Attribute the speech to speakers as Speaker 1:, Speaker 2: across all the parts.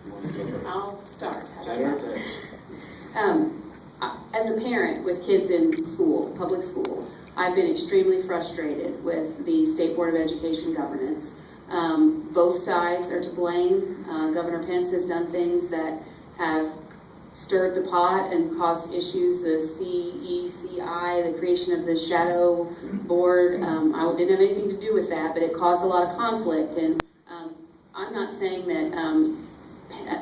Speaker 1: You want to go first?
Speaker 2: I'll start.
Speaker 1: Okay.
Speaker 2: As a parent with kids in school, public school, I've been extremely frustrated with the State Board of Education governance. Both sides are to blame. Governor Pence has done things that have stirred the pot and caused issues. The CECI, the creation of the shadow board, I didn't have anything to do with that, but it caused a lot of conflict. And I'm not saying that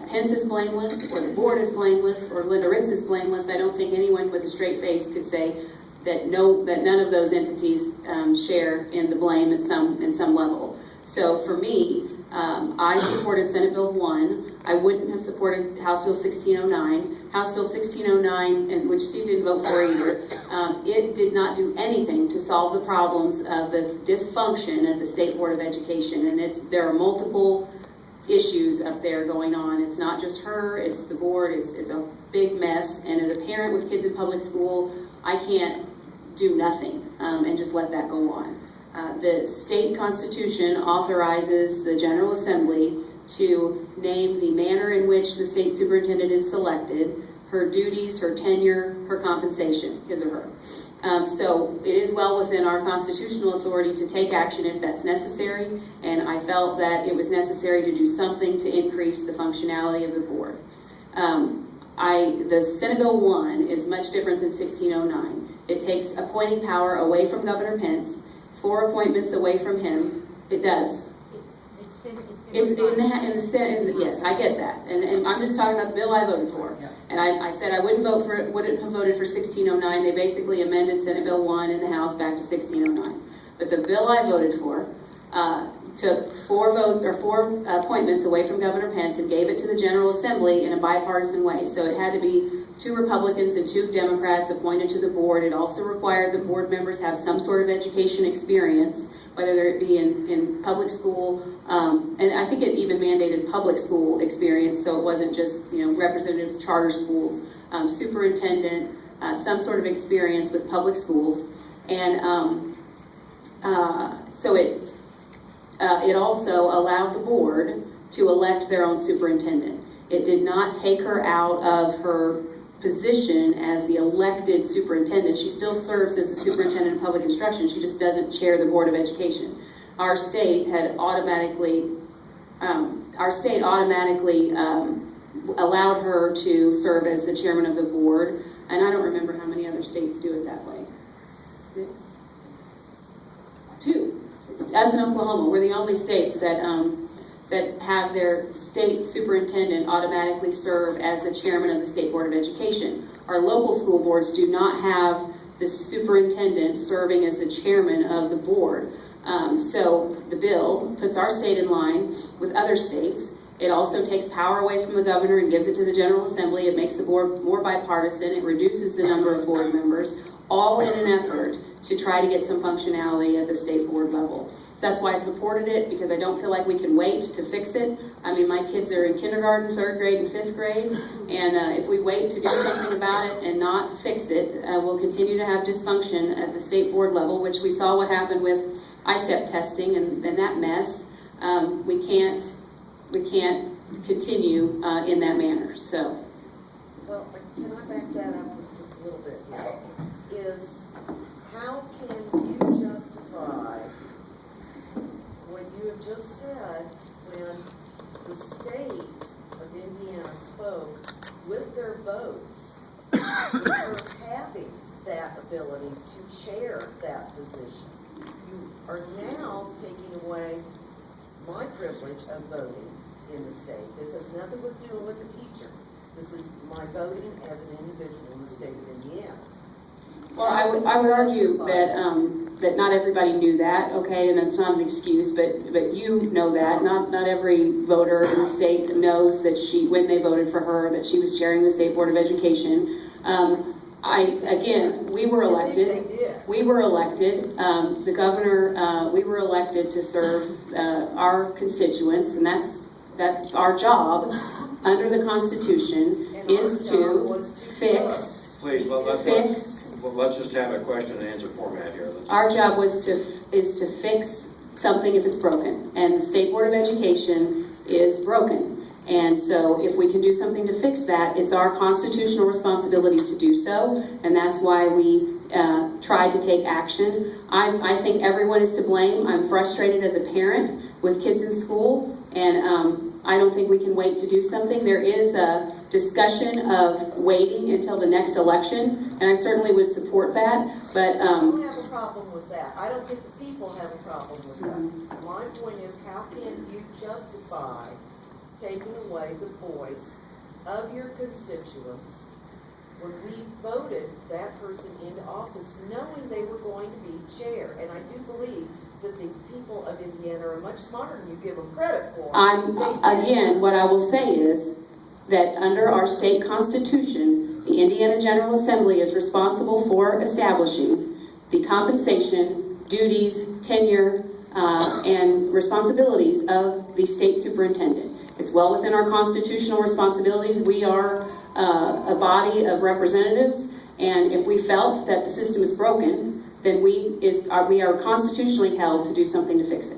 Speaker 2: Pence is blameless, or the board is blameless, or Linda Ritz is blameless. I don't think anyone with a straight face could say that none of those entities share in the blame in some level. So for me, I supported Senate Bill 1. I wouldn't have supported House Bill 1609. House Bill 1609, and which Steve didn't vote for either, it did not do anything to solve the problems of the dysfunction at the State Board of Education. And there are multiple issues up there going on. It's not just her, it's the board, it's a big mess. And as a parent with kids in public school, I can't do nothing and just let that go on. The state constitution authorizes the General Assembly to name the manner in which the state superintendent is selected, her duties, her tenure, her compensation, his or her. So it is well within our constitutional authority to take action if that's necessary, and I felt that it was necessary to do something to increase the functionality of the board. The Senate Bill 1 is much different than 1609. It takes appointing power away from Governor Pence, 4 appointments away from him. It does. It's in the Senate. Yes, I get that, and I'm just talking about the bill I voted for. Yeah. And I said I wouldn't have voted for 1609. They basically amended Senate Bill 1 in the House back to 1609. But the bill I voted for took 4 appointments away from Governor Pence and gave it to the General Assembly in a bipartisan way. So it had to be 2 Republicans and 2 Democrats appointed to the board. It also required the board members have some sort of education experience, whether it be in public school, and I think it even mandated public school experience, so it wasn't just representatives, charter schools, superintendent, some sort of experience with public schools, and so it also allowed the board to elect their own superintendent. It did not take her out of her position as the elected superintendent. She still serves as the superintendent of public instruction. She just doesn't chair the Board of Education. Our state had automatically allowed her to serve as the chairman of the board, and I don't remember how many other states do it that way. 6? 2. Us in Oklahoma, we're the only states that have their state superintendent automatically serve as the chairman of the State Board of Education. Our local school boards do not have the superintendent serving as the chairman of the board. So the bill puts our state in line with other states. It also takes power away from the governor and gives it to the General Assembly. It makes the board more bipartisan. It reduces the number of board members, all in an effort to try to get some functionality at the state board level. So that's why I supported it, because I don't feel like we can wait to fix it. I mean, my kids are in kindergarten, 3rd grade, and 5th grade, and if we wait to do something about it and not fix it, we'll continue to have dysfunction at the state board level, which we saw what happened with I-STEP testing and that mess. We can't continue in that manner. So.
Speaker 3: Well, can I back that up just a little bit here? How can you justify what you have just said when the state of Indiana spoke with their votes, with her having that ability to chair that position? You are now taking away my privilege of voting in the state. This has nothing to do with the teacher. This is my voting as an individual in the state of Indiana.
Speaker 2: Well, I would argue that not everybody knew that, okay, and that's not an excuse, but you know that. Not every voter in the state knows that when they voted for her, that she was chairing the State Board of Education. We were elected. We were elected. The governor, we were elected to serve our constituents, and that's our job under the Constitution, is to fix.
Speaker 1: Please, let's just have a question and answer format here.
Speaker 2: Our job is to fix something if it's broken, and the State Board of Education is broken. And so if we can do something to fix that, it's our constitutional responsibility to do so, and that's why we tried to take action. I think everyone is to blame. I'm frustrated as a parent with kids in school, and I don't think we can wait to do something. There is a discussion of waiting until the next election, and I certainly would support that, but
Speaker 3: I don't have a problem with that. I don't think the people have a problem with that. My point is, how can you justify taking away the voice of your constituents when we voted that person into office knowing they were going to be chair? And I do believe that the people of Indiana are much smarter than you give them credit for.
Speaker 2: Again, what I will say is that under our state constitution, the Indiana General Assembly is responsible for establishing the compensation, duties, tenure, and responsibilities of the state superintendent. It's well within our constitutional responsibilities. We are a body of representatives, and if we felt that the system is broken, then we are constitutionally held to do something to fix it.